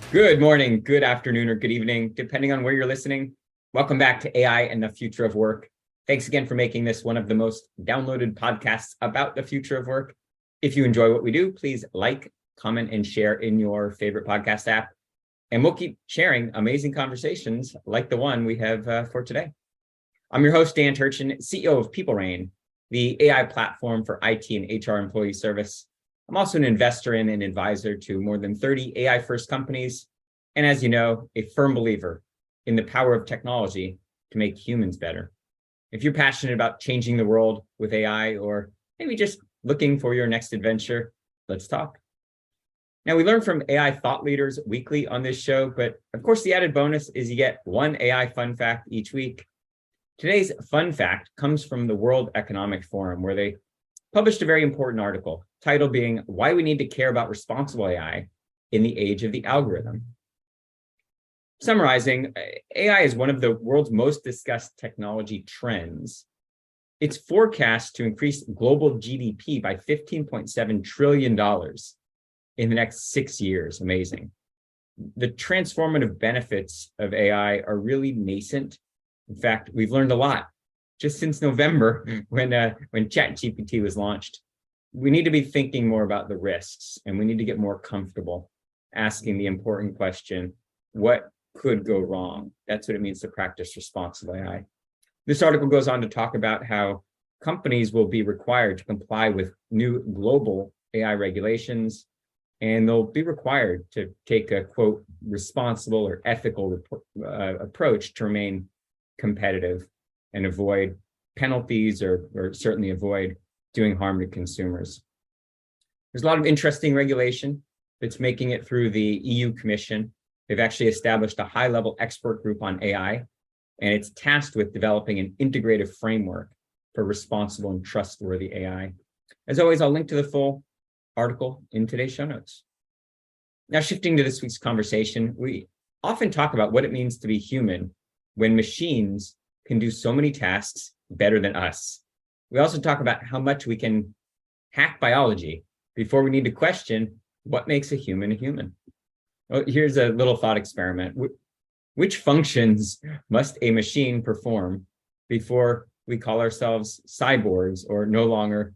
Good morning, good afternoon, or good evening, depending on where you're listening. Welcome back to AI and the Future of Work. Thanks again for making this one of the most downloaded podcasts about the future of work. If you enjoy what we do, please like, comment, and share in your favorite podcast app. And we'll keep sharing amazing conversations like the one we have for today. I'm your host, Dan Turchin, CEO of PeopleRain, the AI platform for IT and HR employee service. I'm also an investor in and advisor to more than 30 AI-first companies, and as you know, a firm believer in the power of technology to make humans better. If you're passionate about changing the world with AI, or maybe just looking for your next adventure, let's talk. Now, we learn from AI thought leaders weekly on this show, but of course, the added bonus is you get one AI fun fact each week. Today's fun fact comes from the World Economic Forum, where they published a very important article, title being Why We Need to Care About Responsible AI in the Age of the Algorithm. Summarizing, AI is one of the world's most discussed technology trends. It's forecast to increase global GDP by $15.7 trillion in the next 6 years. Amazing. The transformative benefits of AI are really nascent. In fact, we've learned a lot just since November when ChatGPT was launched. We need to be thinking more about the risks, and we need to get more comfortable asking the important question, what could go wrong? That's what it means to practice responsible AI. This article goes on to talk about how companies will be required to comply with new global AI regulations, and they'll be required to take a, quote, responsible or ethical approach to remain competitive and avoid penalties or certainly avoid doing harm to consumers. There's a lot of interesting regulation that's making it through the EU Commission. They've actually established a high-level expert group on AI, and it's tasked with developing an integrative framework for responsible and trustworthy AI. As always, I'll link to the full article in today's show notes. Now, shifting to this week's conversation, we often talk about what it means to be human when machines can do so many tasks better than us. We also talk about how much we can hack biology before we need to question what makes a human a human. Well, here's a little thought experiment. Which functions must a machine perform before we call ourselves cyborgs or no longer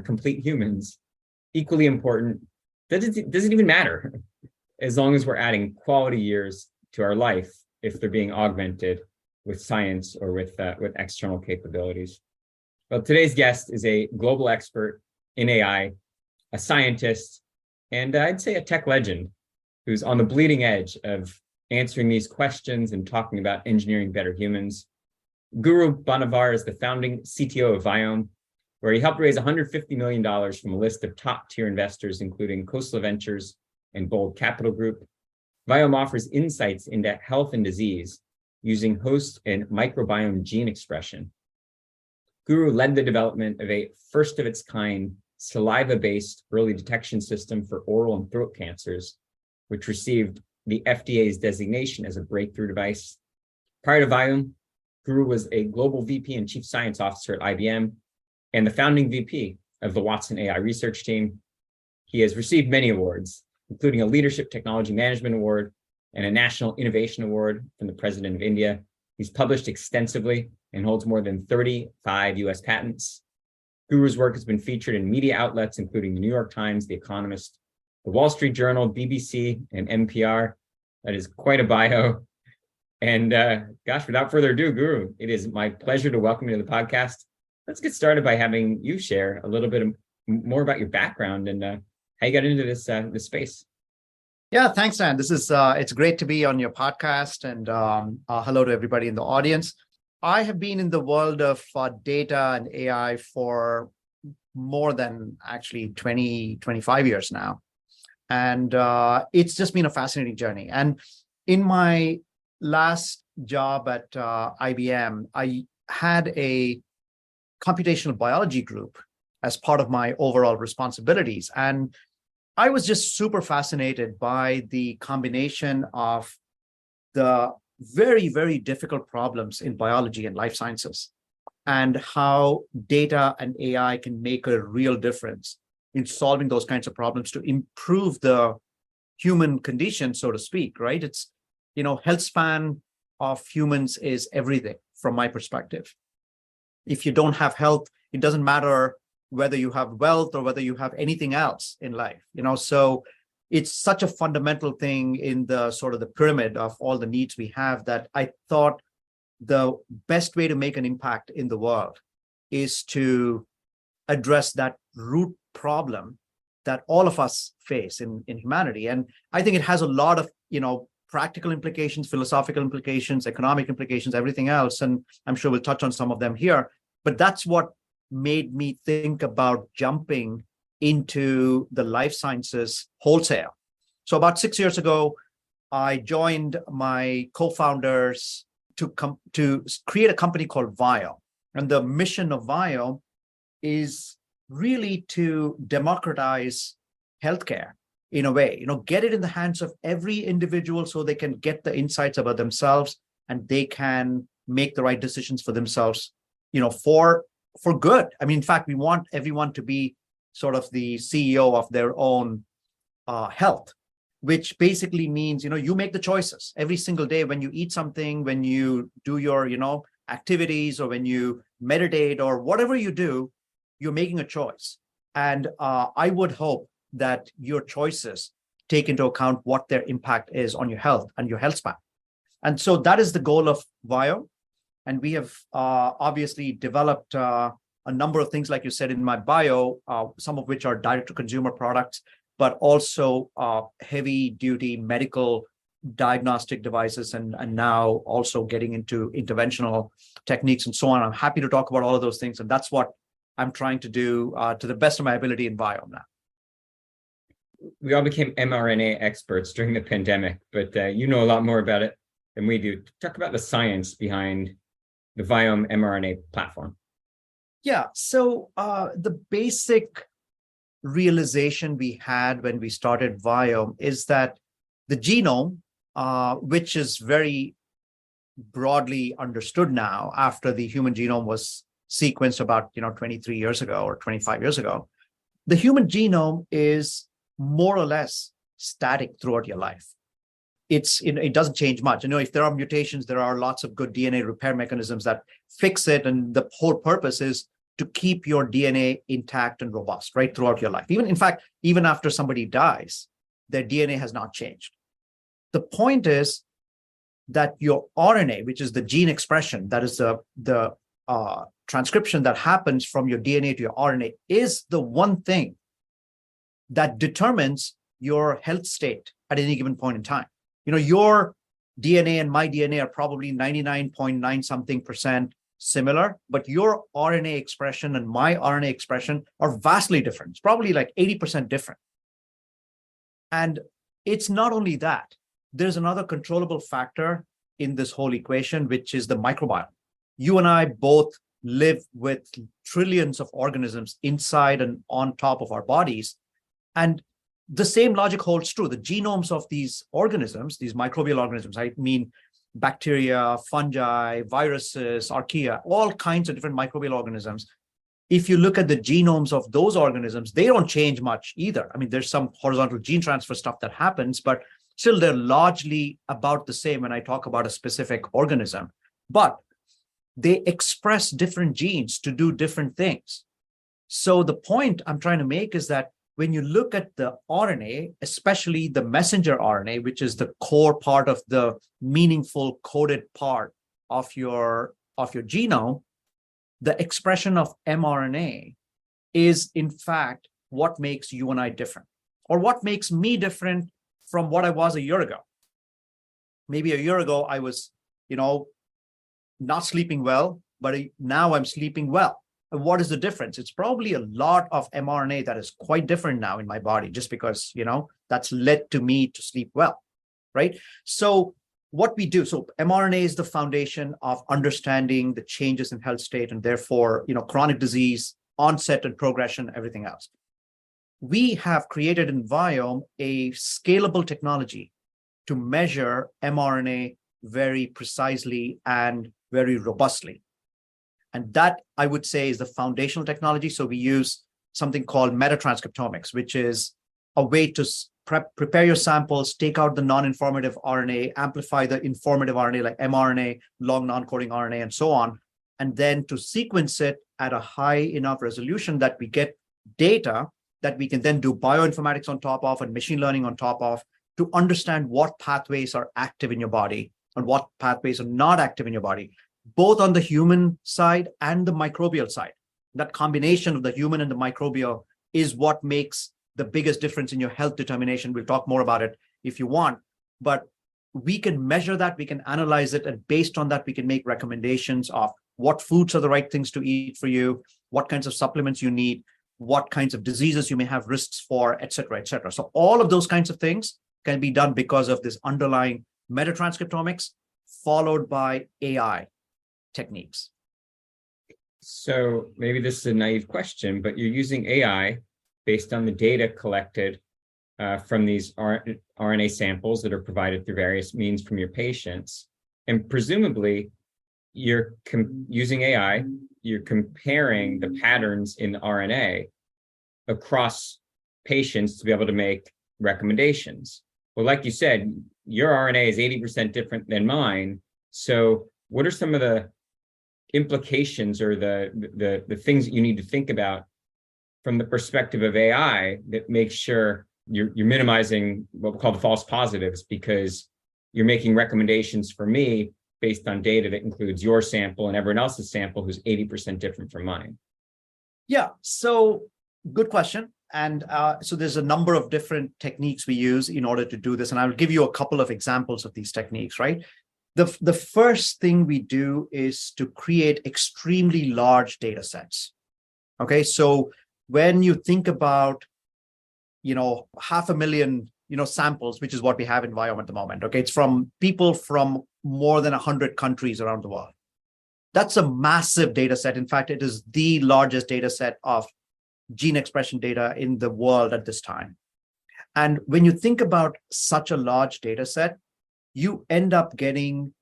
complete humans? Equally important, does it even matter as long as we're adding quality years to our life if they're being augmented with science or with external capabilities? Well, today's guest is a global expert in AI, a scientist, and I'd say a tech legend who's on the bleeding edge of answering these questions and talking about engineering better humans. Guru Banavar is the founding CTO of Viome, where he helped raise $150 million from a list of top-tier investors, including Khosla Ventures and Bold Capital Group. Viome offers insights into health and disease using host and microbiome gene expression. Guru led the development of a first-of-its-kind saliva-based early detection system for oral and throat cancers, which received the FDA's designation as a breakthrough device. Prior to Viome, Guru was a global VP and chief science officer at IBM and the founding VP of the Watson AI research team. He has received many awards, including a Leadership Technology Management Award and a National Innovation Award from the President of India. He's published extensively and holds more than 35 US patents. Guru's work has been featured in media outlets, including the New York Times, The Economist, the Wall Street Journal, BBC, and NPR. That is quite a bio. And gosh, without further ado, Guru, it is my pleasure to welcome you to the podcast. Let's get started by having you share a little bit more about your background and how you got into this space. Yeah, thanks, Dan. This is it's great to be on your podcast, and hello to everybody in the audience. I have been in the world of data and AI for more than actually 25 years now. And it's just been a fascinating journey. And in my last job at IBM, I had a computational biology group as part of my overall responsibilities. And I was just super fascinated by the combination of the very, very difficult problems in biology and life sciences, and how data and AI can make a real difference in solving those kinds of problems to improve the human condition, so to speak, right? It's, health span of humans is everything from my perspective. If you don't have health, it doesn't matter whether you have wealth or whether you have anything else in life, so it's such a fundamental thing in the sort of the pyramid of all the needs we have, that I thought the best way to make an impact in the world is to address that root problem that all of us face in humanity. And I think it has a lot of, practical implications, philosophical implications, economic implications, everything else. And I'm sure we'll touch on some of them here. But that's what made me think about jumping into the life sciences wholesale. So about 6 years ago, I joined my co-founders to create a company called Viome. And the mission of Viome is really to democratize healthcare in a way, get it in the hands of every individual so they can get the insights about themselves and they can make the right decisions for themselves, for good. I mean, in fact, we want everyone to be sort of the CEO of their own health, which basically means, you make the choices every single day when you eat something, when you do your, activities, or when you meditate or whatever you do, you're making a choice. And I would hope that your choices take into account what their impact is on your health and your health span. And so that is the goal of Viome. And we have obviously developed a number of things, like you said in my bio, some of which are direct-to-consumer products, but also heavy-duty medical diagnostic devices, and now also getting into interventional techniques and so on. I'm happy to talk about all of those things. And that's what I'm trying to do to the best of my ability in Viome now. We all became mRNA experts during the pandemic, but you know a lot more about it than we do. Talk about the science behind the Viome mRNA platform. Yeah, so the basic realization we had when we started Viome is that the genome, which is very broadly understood now after the human genome was sequenced about 23 years ago or 25 years ago, the human genome is more or less static throughout your life. It doesn't change much. If there are mutations, there are lots of good DNA repair mechanisms that fix it. And the whole purpose is to keep your DNA intact and robust, right, throughout your life. Even after somebody dies, their DNA has not changed. The point is that your RNA, which is the gene expression, that is the transcription that happens from your DNA to your RNA, is the one thing that determines your health state at any given point in time. Your DNA and my DNA are probably 99.9 something percent similar, but your RNA expression and my RNA expression are vastly different. It's probably like 80% different. And it's not only that, there's another controllable factor in this whole equation, which is the microbiome. You and I both live with trillions of organisms inside and on top of our bodies. And the same logic holds true. The genomes of these organisms, these microbial organisms, I mean bacteria, fungi, viruses, archaea, all kinds of different microbial organisms. If you look at the genomes of those organisms, they don't change much either. I mean, there's some horizontal gene transfer stuff that happens, but still they're largely about the same when I talk about a specific organism. But they express different genes to do different things. So the point I'm trying to make is that when you look at the RNA, especially the messenger RNA, which is the core part of the meaningful coded part of your genome, the expression of mRNA is in fact what makes you and I different, or what makes me different from what I was a year ago. Maybe a year ago, I was, not sleeping well, but now I'm sleeping well. And what is the difference? It's probably a lot of mRNA that is quite different now in my body, just because, that's led to me to sleep well, right? So what we do, so mRNA is the foundation of understanding the changes in health state, and therefore, chronic disease, onset and progression, everything else. We have created in Viome a scalable technology to measure mRNA very precisely and very robustly. And that, I would say, is the foundational technology. So we use something called metatranscriptomics, which is a way to prepare your samples, take out the non-informative RNA, amplify the informative RNA like mRNA, long non-coding RNA, and so on, and then to sequence it at a high enough resolution that we get data that we can then do bioinformatics on top of and machine learning on top of to understand what pathways are active in your body and what pathways are not active in your body, both on the human side and the microbial side. That combination of the human and the microbial is what makes the biggest difference in your health determination. We'll talk more about it if you want, but we can measure that, we can analyze it, and based on that, we can make recommendations of what foods are the right things to eat for you, what kinds of supplements you need, what kinds of diseases you may have risks for, et cetera, et cetera. So all of those kinds of things can be done because of this underlying metatranscriptomics followed by AI techniques. So maybe this is a naive question, but you're using AI based on the data collected from these RNA samples that are provided through various means from your patients. And presumably, you're using AI, you're comparing the patterns in the RNA across patients to be able to make recommendations. Well, like you said, your RNA is 80% different than mine. So what are some of the implications or the things that you need to think about from the perspective of AI that makes sure you're minimizing what we call the false positives, because you're making recommendations for me based on data that includes your sample and everyone else's sample who's 80% different from mine? Yeah, so good question. And so there's a number of different techniques we use in order to do this. And I'll give you a couple of examples of these techniques, right? The first thing we do is to create extremely large data sets. Okay, so when you think about, 500,000, samples, which is what we have in Viome at the moment. Okay, it's from people from more than 100 countries around the world. That's a massive data set. In fact, it is the largest data set of gene expression data in the world at this time. And when you think about such a large data set, you end up getting,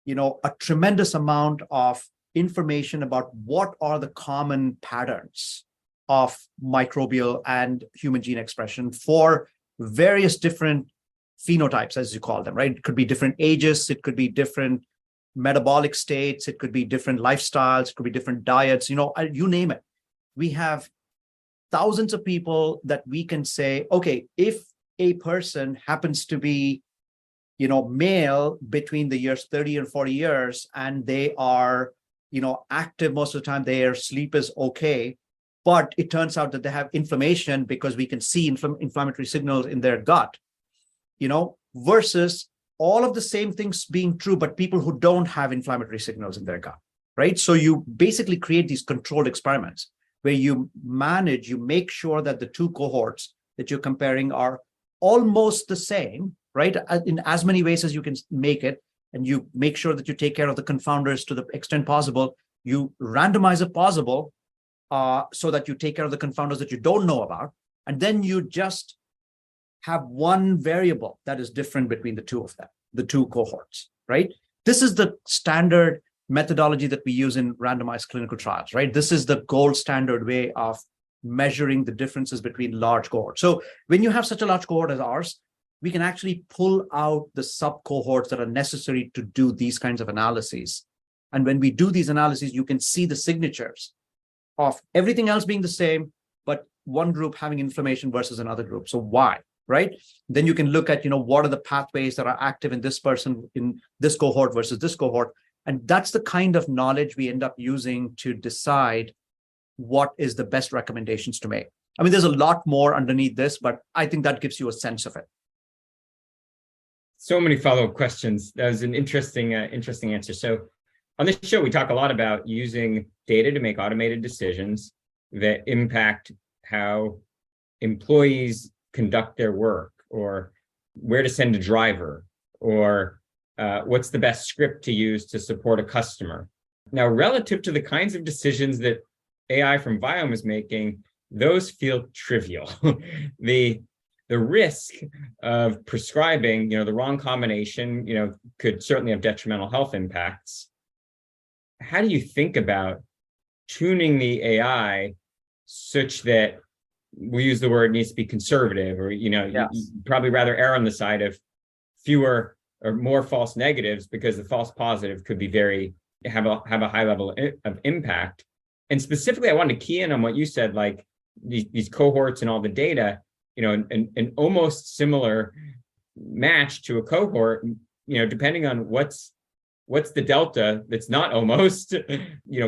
a tremendous amount of information about what are the common patterns of microbial and human gene expression for various different phenotypes, as you call them, right? It could be different ages, it could be different metabolic states, it could be different lifestyles, it could be different diets, you name it. We have thousands of people that we can say, okay, if a person happens to be, male between the years 30 and 40 years, and they are, active most of the time, their sleep is okay, but it turns out that they have inflammation because we can see inflammatory signals in their gut, versus all of the same things being true, but people who don't have inflammatory signals in their gut, right? So you basically create these controlled experiments where you make sure that the two cohorts that you're comparing are almost the same, right? In as many ways as you can make it, and you make sure that you take care of the confounders to the extent possible. You randomize if possible, so that you take care of the confounders that you don't know about, and then you just have one variable that is different between the two of them, the two cohorts, right? This is the standard methodology that we use in randomized clinical trials, right? This is the gold standard way of measuring the differences between large cohorts. So when you have such a large cohort as ours, we can actually pull out the sub cohorts that are necessary to do these kinds of analyses. And when we do these analyses, you can see the signatures of everything else being the same, but one group having inflammation versus another group. So why, right? Then you can look at, what are the pathways that are active in this person in this cohort versus this cohort. And that's the kind of knowledge we end up using to decide what is the best recommendations to make. I mean, there's a lot more underneath this, but I think that gives you a sense of it. So many follow-up questions. That was an interesting answer. So on this show, we talk a lot about using data to make automated decisions that impact how employees conduct their work, or where to send a driver, or what's the best script to use to support a customer. Now, relative to the kinds of decisions that AI from Viome is making, those feel trivial. The risk of prescribing, the wrong combination, could certainly have detrimental health impacts. How do you think about tuning the AI such that we use the word needs to be conservative, or, you Yes. probably rather err on the side of fewer or more false negatives, because the false positive could be have a high level of impact. And specifically, I wanted to key in on what you said, like these cohorts and all the data, an almost similar match to a cohort, depending on what's the delta that's not almost,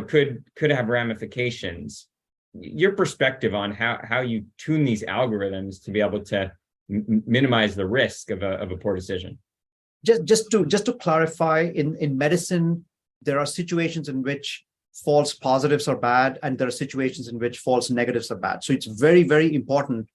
could have ramifications. Your perspective on how you tune these algorithms to be able to minimize the risk of a poor decision. Just to clarify, in medicine, there are situations in which false positives are bad, and there are situations in which false negatives are bad. So it's very, very important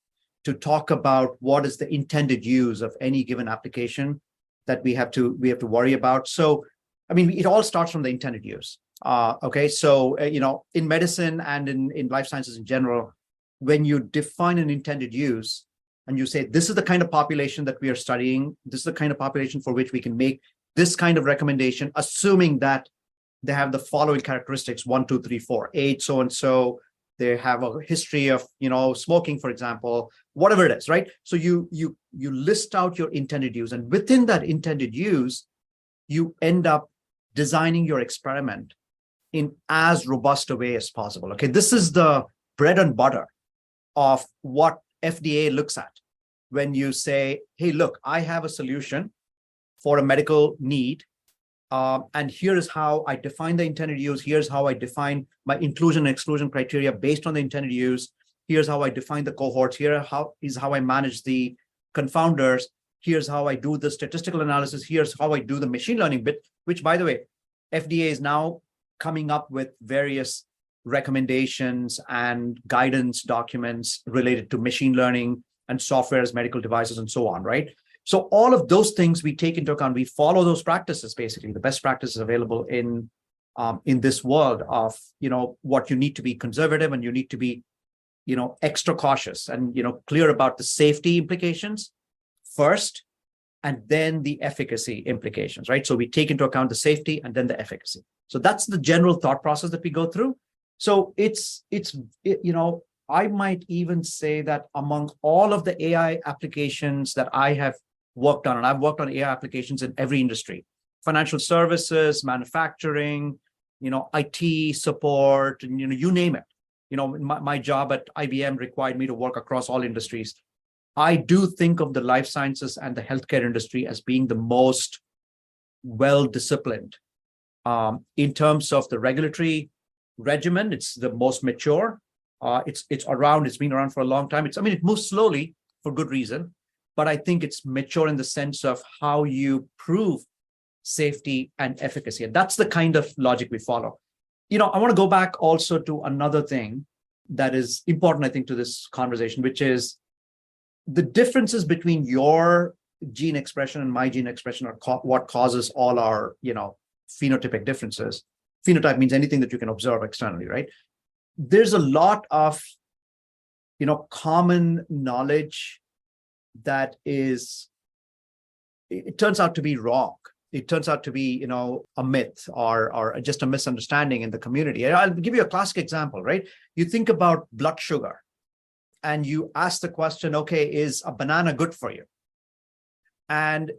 to talk about what is the intended use of any given application that we have to worry about. So, I mean, it all starts from the intended use. Okay, so in medicine and in life sciences in general, when you define an intended use and you say this is the kind of population that we are studying, this is the kind of population for which we can make this kind of recommendation, assuming that they have the following characteristics: 1, 2, 3, 4, age, so and so. They have a history of smoking, for example, whatever it is, right? So you list out your intended use, and within that intended use, you end up designing your experiment in as robust a way as possible. Okay, this is the bread and butter of what FDA looks at when you say, hey, look, I have a solution for a medical need. And here is how I define the intended use. Here's how I define my inclusion and exclusion criteria based on the intended use. Here's how I define the cohorts. Here is how I manage the confounders. Here's how I do the statistical analysis. Here's how I do the machine learning bit, which, by the way, FDA is now coming up with various recommendations and guidance documents related to machine learning and software as medical devices and so on, right? So all of those things we take into account. We follow those practices, basically the best practices available in this world of what you need to be conservative, and you need to be extra cautious and clear about the safety implications first, and then the efficacy implications, right? So we take into account the safety and then the efficacy. So that's the general thought process that we go through. So I might even say that among all of the AI applications that I have worked on, and I've worked on AI applications in every industry: financial services, manufacturing, IT support, and you name it. My job at IBM required me to work across all industries. I do think of the life sciences and the healthcare industry as being the most well-disciplined. In terms of the regulatory regimen, it's the most mature. It's been around for a long time. It moves slowly for good reason, but I think it's mature in the sense of how you prove safety and efficacy. And that's the kind of logic we follow. I want to go back also to another thing that is important, I think, to this conversation, which is the differences between your gene expression and my gene expression are what causes all our, phenotypic differences. Phenotype means anything that you can observe externally, right? There's a lot of, common knowledge that it turns out to be wrong. It turns out to be, a myth or just a misunderstanding in the community. And I'll give you a classic example, right? You think about blood sugar and you ask the question, okay, is a banana good for you? And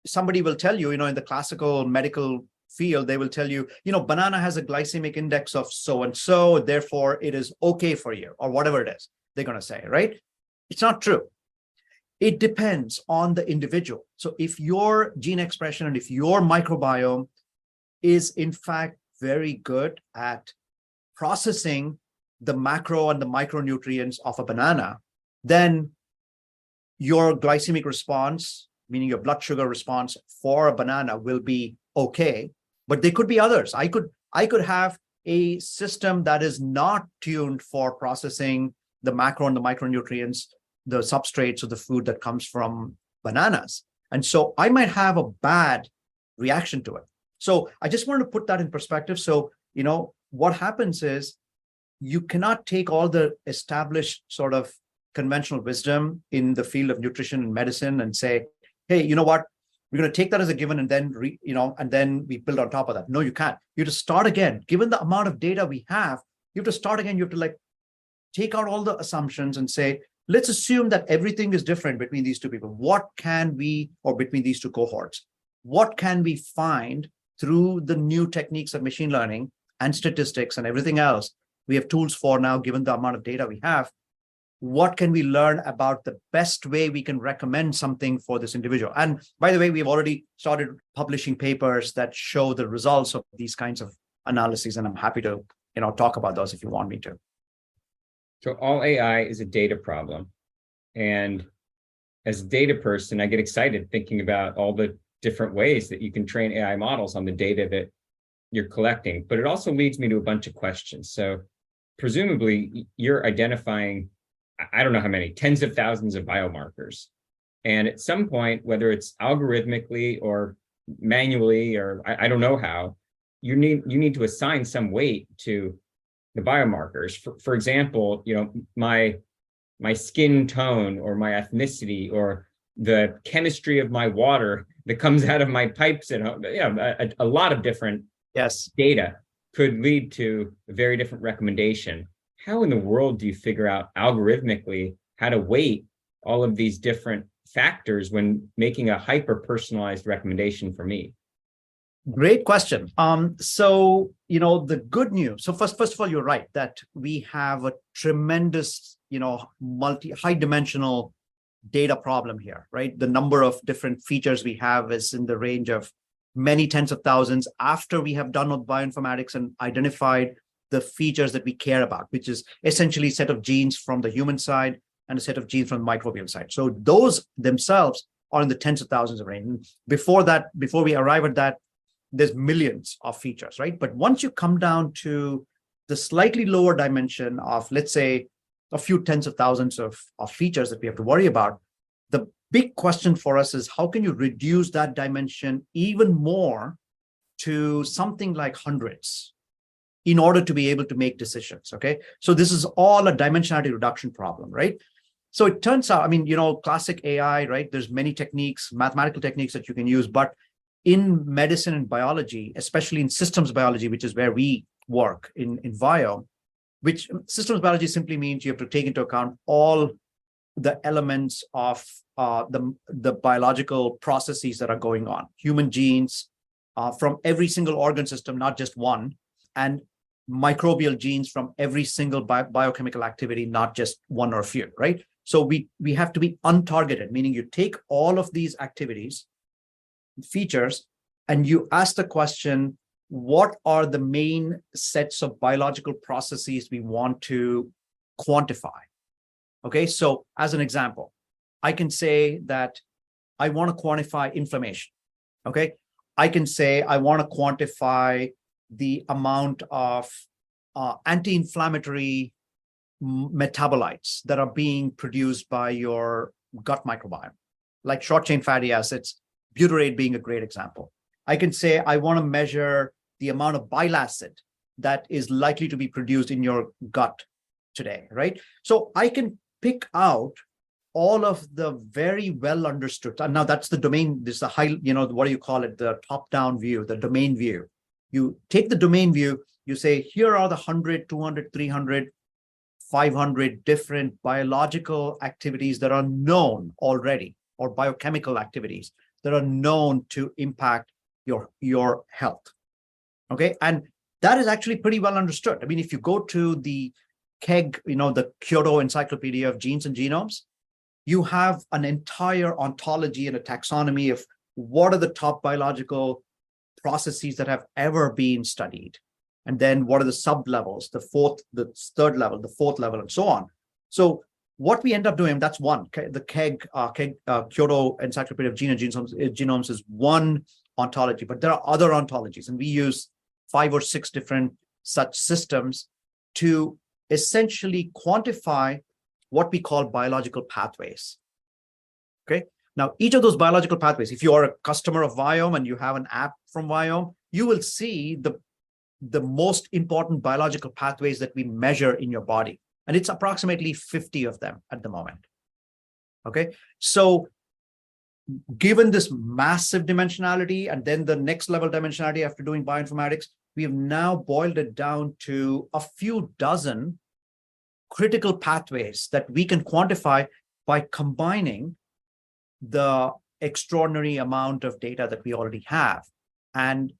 somebody will tell you, in the classical medical field, they will tell you, banana has a glycemic index of so-and-so, therefore it is okay for you, or whatever it is they're going to say, right? It's not true. It depends on the individual. So if your gene expression and if your microbiome is in fact very good at processing the macro and the micronutrients of a banana, then your glycemic response, meaning your blood sugar response for a banana, will be okay. But there could be others. I could have a system that is not tuned for processing the macro and the micronutrients, the substrates of the food that comes from bananas. And so I might have a bad reaction to it. So I just wanted to put that in perspective. So, what happens is you cannot take all the established sort of conventional wisdom in the field of nutrition and medicine and say, hey, you know what? We're going to take that as a given and then, and then we build on top of that. No, you can't. You have to start again. Given the amount of data we have, you have to start again. You have to take out all the assumptions and say, let's assume that everything is different between these two people. What can we, or between these two cohorts, what can we find through the new techniques of machine learning and statistics and everything else we have tools for now, given the amount of data we have? What can we learn about the best way we can recommend something for this individual? And by the way, we've already started publishing papers that show the results of these kinds of analyses, and I'm happy to talk about those if you want me to. So all AI is a data problem. And as a data person, I get excited thinking about all the different ways that you can train AI models on the data that you're collecting. But it also leads me to a bunch of questions. So presumably you're identifying, I don't know how many, tens of thousands of biomarkers. And at some point, whether it's algorithmically or manually, or I don't know how, you need to assign some weight to the biomarkers. For example, my skin tone or my ethnicity or the chemistry of my water that comes out of my pipes at home, a lot of different data could lead to a very different recommendation. How in the world do you figure out algorithmically how to weight all of these different factors when making a hyper-personalized recommendation for me? Great question. So the good news. So first of all, you're right that we have a tremendous, high dimensional data problem here, right? The number of different features we have is in the range of many tens of thousands after we have done with bioinformatics and identified the features that we care about, which is essentially a set of genes from the human side and a set of genes from the microbial side. So those themselves are in the tens of thousands of range. And before we arrive at that, there's millions of features, right? But once you come down to the slightly lower dimension of, let's say, a few tens of thousands of features that we have to worry about, the big question for us is how can you reduce that dimension even more to something like hundreds in order to be able to make decisions, okay? So this is all a dimensionality reduction problem, right? So it turns out, classic AI, right? There's many techniques, mathematical techniques that you can use, but in medicine and biology, especially in systems biology, which is where we work in Viome, which systems biology simply means you have to take into account all the elements of the biological processes that are going on, human genes from every single organ system, not just one, and microbial genes from every single biochemical activity, not just one or a few, right? So we have to be untargeted, meaning you take all of these activities, features, and you ask the question, what are the main sets of biological processes we want to quantify? Okay, so as an example, I can say that I want to quantify inflammation. Okay, I can say I want to quantify the amount of anti-inflammatory metabolites that are being produced by your gut microbiome, like short-chain fatty acids, butyrate being a great example. I can say I want to measure the amount of bile acid that is likely to be produced in your gut today, right? So I can pick out all of the very well understood. And now that's the domain, this is the high, what do you call it? The top-down view, the domain view. You take the domain view, you say, here are the 100, 200, 300, 500 different biological activities that are known already, or biochemical activities that are known to impact your health. Okay, and that is actually pretty well understood. If you go to the KEGG, the Kyoto Encyclopedia of Genes and Genomes, you have an entire ontology and a taxonomy of what are the top biological processes that have ever been studied. And then what are the sub-levels, the third level, the fourth level, and so on. So what we end up doing, that's one, the KEGG, Kyoto Encyclopedia of Genomes is one ontology, but there are other ontologies, and we use 5 or 6 different such systems to essentially quantify what we call biological pathways. Okay. Now, each of those biological pathways, if you are a customer of Viome and you have an app from Viome, you will see the most important biological pathways that we measure in your body. And it's approximately 50 of them at the moment. Okay. So given this massive dimensionality and then the next level dimensionality after doing bioinformatics, we have now boiled it down to a few dozen critical pathways that we can quantify by combining the extraordinary amount of data that we already have and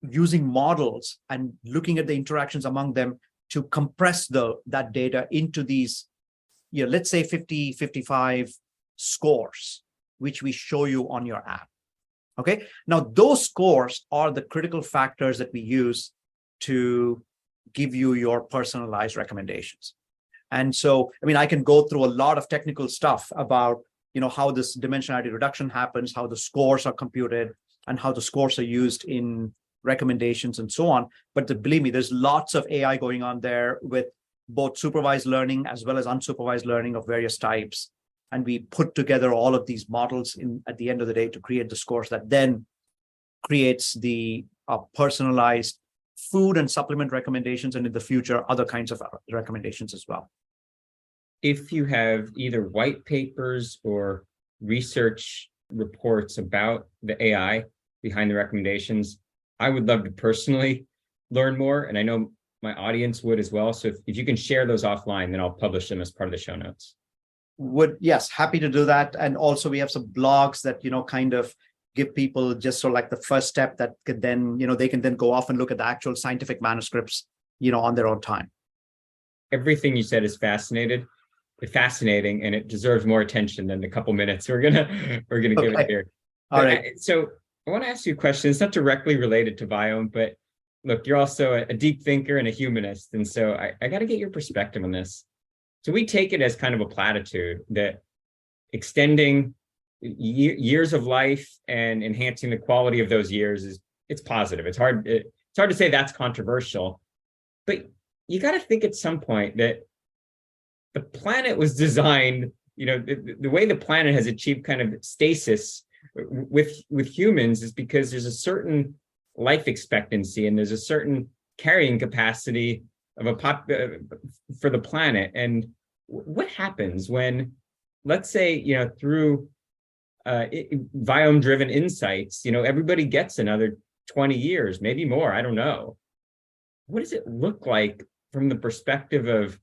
using models and looking at the interactions among them to compress that data into these, let's say 50, 55 scores, which we show you on your app. Okay. Now, those scores are the critical factors that we use to give you your personalized recommendations. And so, I can go through a lot of technical stuff about, how this dimensionality reduction happens, how the scores are computed, and how the scores are used in recommendations and so on. But believe me, there's lots of AI going on there with both supervised learning as well as unsupervised learning of various types. And we put together all of these models at the end of the day to create the scores that then creates the personalized food and supplement recommendations, and in the future, other kinds of recommendations as well. If you have either white papers or research reports about the AI behind the recommendations, I would love to personally learn more, and I know my audience would as well. So if you can share those offline, then I'll publish them as part of the show notes. Yes, happy to do that. And also we have some blogs that, kind of give people just sort of like the first step that could then, they can then go off and look at the actual scientific manuscripts, on their own time. Everything you said is fascinating, and it deserves more attention than the couple minutes we're gonna give it here. All right. So I want to ask you a question. It's not directly related to Viome, but look, you're also a deep thinker and a humanist, and so I got to get your perspective on this. So we take it as kind of a platitude that extending years of life and enhancing the quality of those years it's positive. It's hard to say that's controversial, but you got to think at some point that the planet was designed, the way the planet has achieved kind of stasis with humans is because there's a certain life expectancy and there's a certain carrying capacity of for the planet. And what happens when, let's say, through Viome-driven insights, everybody gets another 20 years, maybe more, I don't know. What does it look like from the perspective of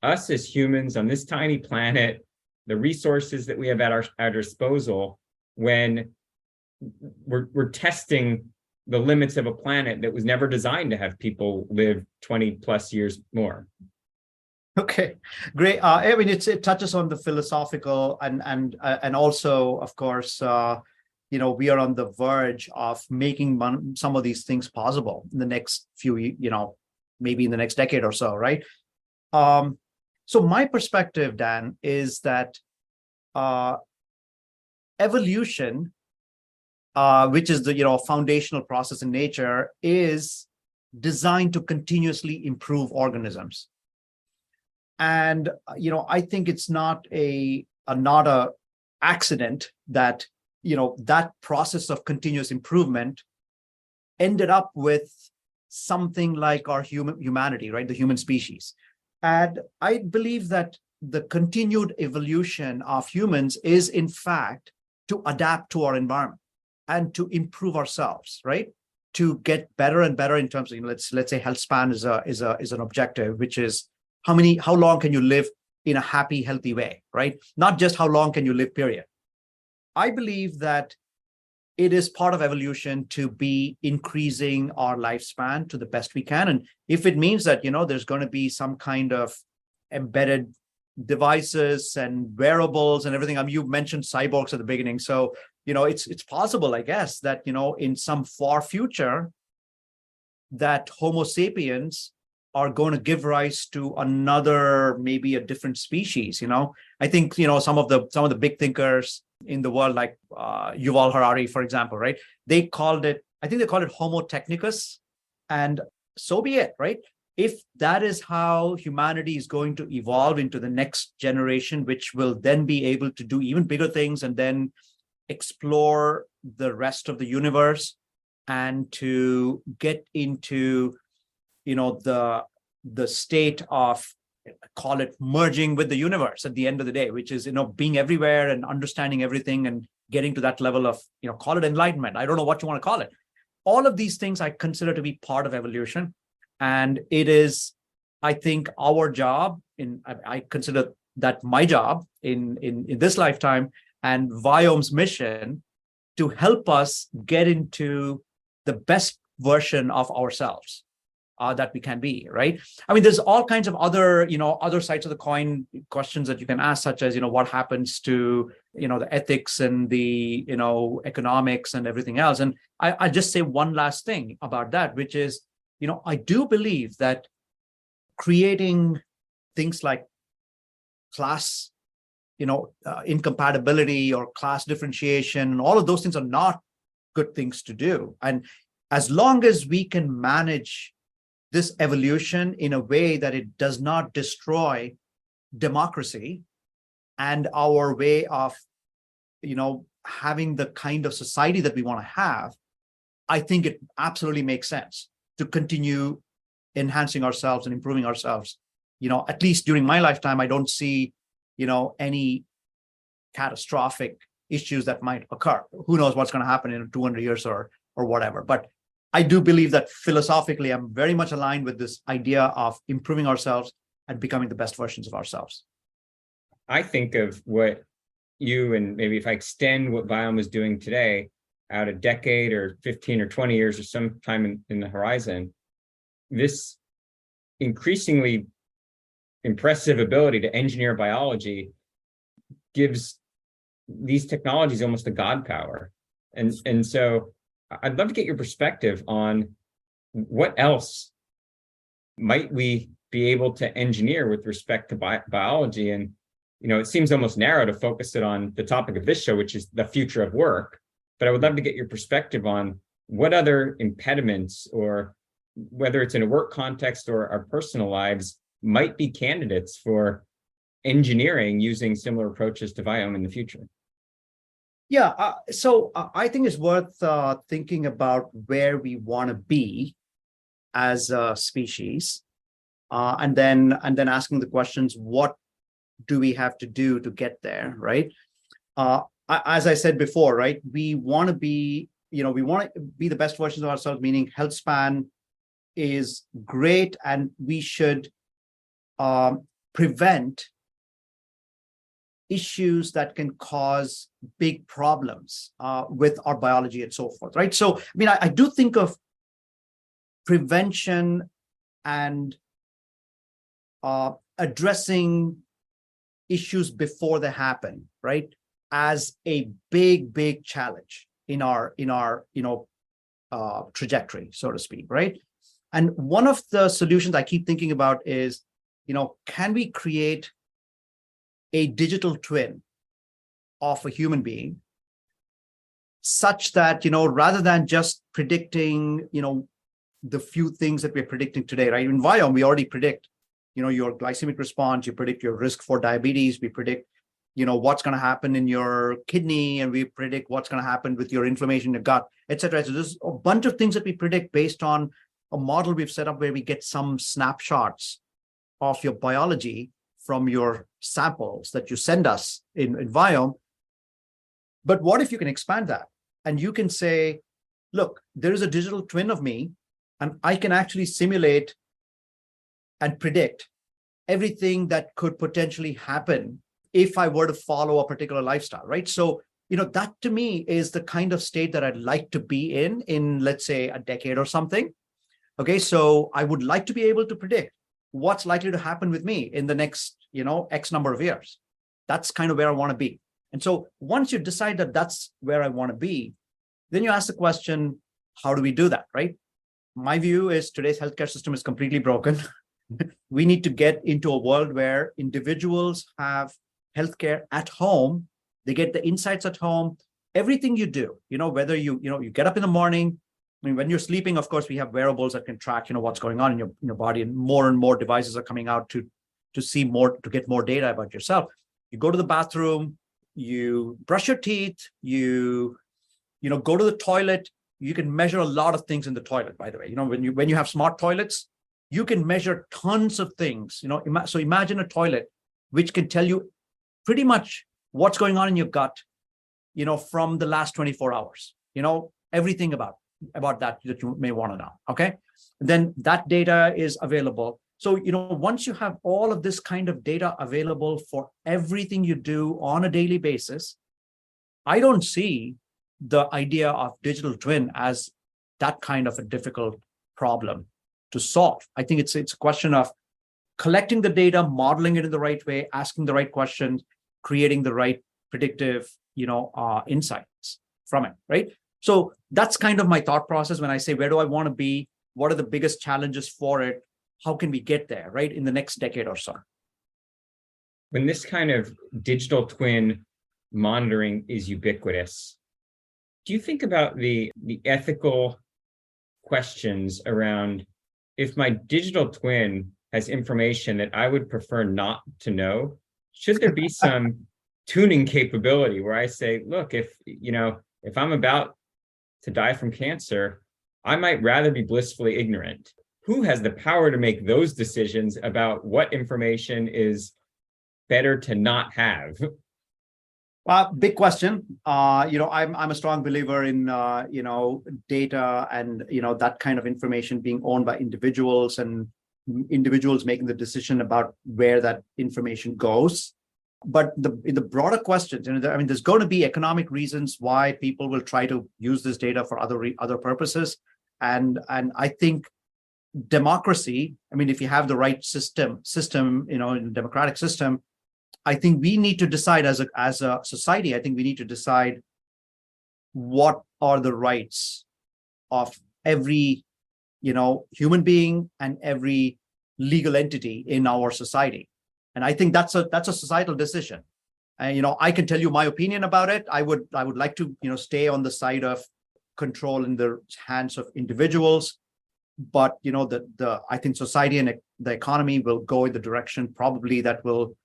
us as humans on this tiny planet, the resources that we have at our disposal, when we're testing the limits of a planet that was never designed to have people live 20 plus years more? Okay, great. It touches on the philosophical and also, of course, we are on the verge of making some of these things possible in the next few, maybe in the next decade or so, right? So my perspective, Dan, is that evolution, which is the foundational process in nature, is designed to continuously improve organisms. And I think it's not a accident that that process of continuous improvement ended up with something like our humanity, right? The human species. And I believe that the continued evolution of humans is, in fact, to adapt to our environment and to improve ourselves, right? To get better and better in terms of, let's say healthspan is an objective, which is how long can you live in a happy, healthy way, right? Not just how long can you live, period. I believe that it is part of evolution to be increasing our lifespan to the best we can. And if it means that, there's going to be some kind of embedded devices and wearables and everything. You mentioned cyborgs at the beginning. So, it's possible, I guess, that, in some far future, that Homo sapiens are going to give rise to another, maybe a different species. I think, some of the big thinkers in the world, like Yuval Harari, for example, right? I think they called it Homo technicus, and so be it, right? If that is how humanity is going to evolve into the next generation, which will then be able to do even bigger things and then explore the rest of the universe and to get into, the state of, call it merging with the universe at the end of the day, which is, being everywhere and understanding everything and getting to that level of, call it enlightenment. I don't know what you want to call it. All of these things I consider to be part of evolution. And it is I think our job I consider that my job in this lifetime and Viome's mission to help us get into the best version of ourselves that we can be, right? I mean, there's all kinds of other, other sides of the coin questions that you can ask, such as, what happens to, the ethics and the, economics and everything else. And I just say one last thing about that, which is, I do believe that creating things like class, incompatibility or class differentiation, all of those things are not good things to do. And as long as we can manage this evolution in a way that it does not destroy democracy and our way of, having the kind of society that we want to have, I think it absolutely makes sense to continue enhancing ourselves and improving ourselves. At least during my lifetime, I don't see, any catastrophic issues that might occur. Who knows what's going to happen in 200 years or whatever. But I do believe that philosophically, I'm very much aligned with this idea of improving ourselves and becoming the best versions of ourselves. I think of what you, and maybe if I extend what Viome is doing today out a decade or 15 or 20 years or sometime in the horizon, this increasingly impressive ability to engineer biology gives these technologies almost a god power. And so I'd love to get your perspective on what else might we be able to engineer with respect to biology. And, it seems almost narrow to focus it on the topic of this show, which is the future of work. But I would love to get your perspective on what other impediments, or whether it's in a work context or our personal lives, might be candidates for engineering using similar approaches to Viome in the future. Yeah, so I think it's worth thinking about where we want to be as a species, and then asking the questions: what do we have to do to get there? Right? As I said before, right? We want to be, we want to be the best versions of ourselves. Meaning, health span is great, and we should prevent issues that can cause big problems with our biology and so forth, right? So, I mean, I do think of prevention and addressing issues before they happen, right, as a big challenge in our trajectory, so to speak, right? And one of the solutions I keep thinking about is, can we create a digital twin of a human being such that, rather than just predicting, the few things that we're predicting today, right? In Viome, we already predict, your glycemic response, you predict your risk for diabetes, we predict, what's going to happen in your kidney, and we predict what's going to happen with your inflammation in your gut, etc. So there's a bunch of things that we predict based on a model we've set up where we get some snapshots of your biology from your samples that you send us in Viome. But what if you can expand that and you can say, look, there is a digital twin of me, and I can actually simulate and predict everything that could potentially happen if I were to follow a particular lifestyle, right? So, that to me is the kind of state that I'd like to be in, let's say, a decade or something. Okay, so I would like to be able to predict what's likely to happen with me in the next, X number of years. That's kind of where I want to be. And so once you decide that that's where I want to be, then you ask the question, how do we do that, right? My view is today's healthcare system is completely broken. We need to get into a world where individuals have healthcare at home. They get the insights at home. Everything you do, whether you get up in the morning. I mean, when you're sleeping, of course, we have wearables that can track, what's going on in your body, and more devices are coming out to see more, to get more data about yourself. You go to the bathroom, you brush your teeth, you go to the toilet. You can measure a lot of things in the toilet, by the way. When you have smart toilets, you can measure tons of things. So imagine a toilet which can tell you pretty much what's going on in your gut, from the last 24 hours. Everything about that you may want to know. Okay, then that data is available. So, once you have all of this kind of data available for everything you do on a daily basis, I don't see the idea of digital twin as that kind of a difficult problem to solve. I think it's a question of collecting the data, modeling it in the right way, asking the right questions, creating the right predictive, insights from it, right? So that's kind of my thought process when I say, where do I want to be? What are the biggest challenges for it? How can we get there, right, in the next decade or so? When this kind of digital twin monitoring is ubiquitous, do you think about the ethical questions around, if my digital twin has information that I would prefer not to know, should there be some tuning capability where I say, look, if I'm about to die from cancer, I might rather be blissfully ignorant. Who has the power to make those decisions about what information is better to not have? Big question. I'm a strong believer in data and that kind of information being owned by individuals and individuals making the decision about where that information goes. But in the broader questions, there's going to be economic reasons why people will try to use this data for other purposes, and I think democracy. If you have the right system, in a democratic system, I think we need to decide as a society. I think we need to decide what are the rights of every human being and every legal entity in our society. And I think that's a societal decision. And I can tell you my opinion about it. I would like to stay on the side of control in the hands of individuals. But I think society and the economy will go in the direction probably that'll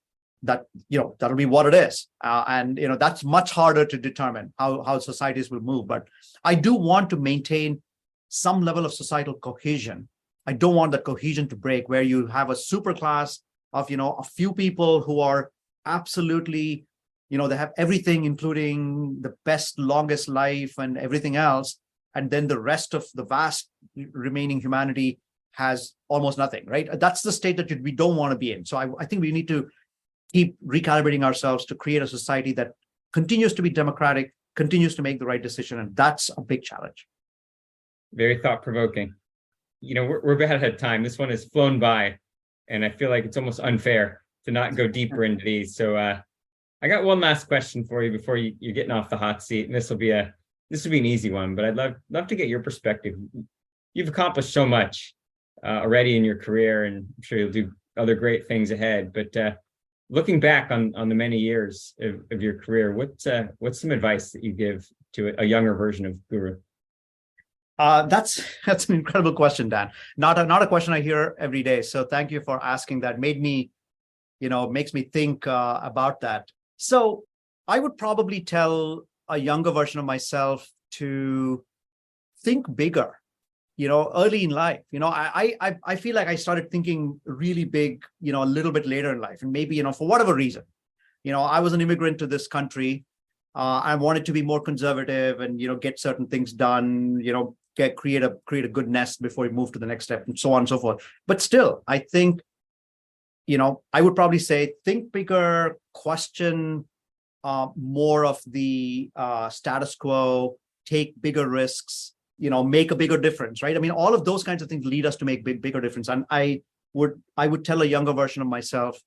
be what it is. And that's much harder to determine how societies will move. But I do want to maintain some level of societal cohesion. I don't want the cohesion to break, where you have a super class of a few people who are absolutely, they have everything, including the best, longest life and everything else. And then the rest of the vast remaining humanity has almost nothing, right? That's the state that we don't want to be in. So I think we need to keep recalibrating ourselves to create a society that continues to be democratic, continues to make the right decision. And that's a big challenge. Very thought-provoking. We're about ahead of time. This one has flown by, and I feel like it's almost unfair to not go deeper into these. So I got one last question for you before you're getting off the hot seat. And this will be an easy one, but I'd love to get your perspective. You've accomplished so much already in your career, and I'm sure you'll do other great things ahead. But looking back on the many years of your career, what's some advice that you give to a younger version of Guru? That's an incredible question, Dan. Not a question I hear every day. So thank you for asking that. Makes me think about that. So I would probably tell a younger version of myself to think bigger, early in life. I feel like I started thinking really big, a little bit later in life. And maybe, for whatever reason, I was an immigrant to this country. I wanted to be more conservative and, get certain things done, create a good nest before we move to the next step, and so on and so forth. But still, I think, I would probably say, think bigger, question more of the status quo, take bigger risks, make a bigger difference, right? All of those kinds of things lead us to make bigger difference. And I would tell a younger version of myself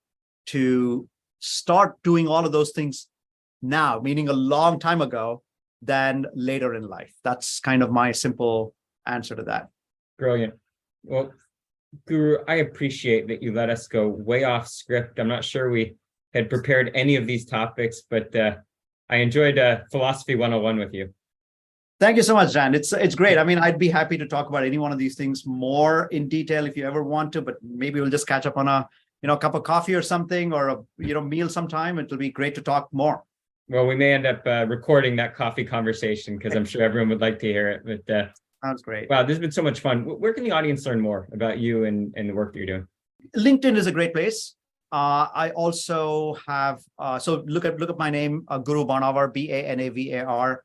to start doing all of those things now, meaning a long time ago, than later in life. That's kind of my simple answer to that. Brilliant. Well, Guru, I appreciate that you let us go way off script. I'm not sure we had prepared any of these topics, but I enjoyed Philosophy 101 with you. Thank you so much, Dan. It's great. I'd be happy to talk about any one of these things more in detail if you ever want to, but maybe we'll just catch up on a cup of coffee or something, or a meal sometime. It'll be great to talk more. Well, we may end up recording that coffee conversation, because I'm sure everyone would like to hear it. But sounds great. Wow, this has been so much fun. Where can the audience learn more about you and the work that you're doing? LinkedIn is a great place. I also have so look at my name, Guru Banavar, Banavar.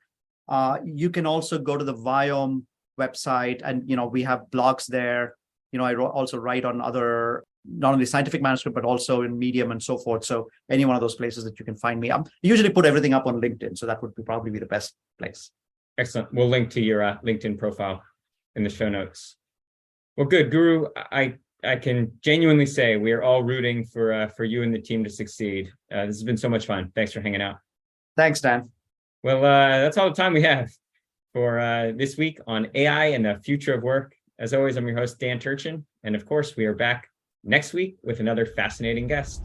You can also go to the Viome website, and we have blogs there. I also write on other not only scientific manuscript, but also in Medium and so forth. So any one of those places that you can find me. I usually put everything up on LinkedIn. So that would probably be the best place. Excellent. We'll link to your LinkedIn profile in the show notes. Well, good, Guru. I can genuinely say we are all rooting for you and the team to succeed. This has been so much fun. Thanks for hanging out. Thanks, Dan. Well, that's all the time we have for this week on AI and the future of work. As always, I'm your host, Dan Turchin. And of course, we are back next week with another fascinating guest.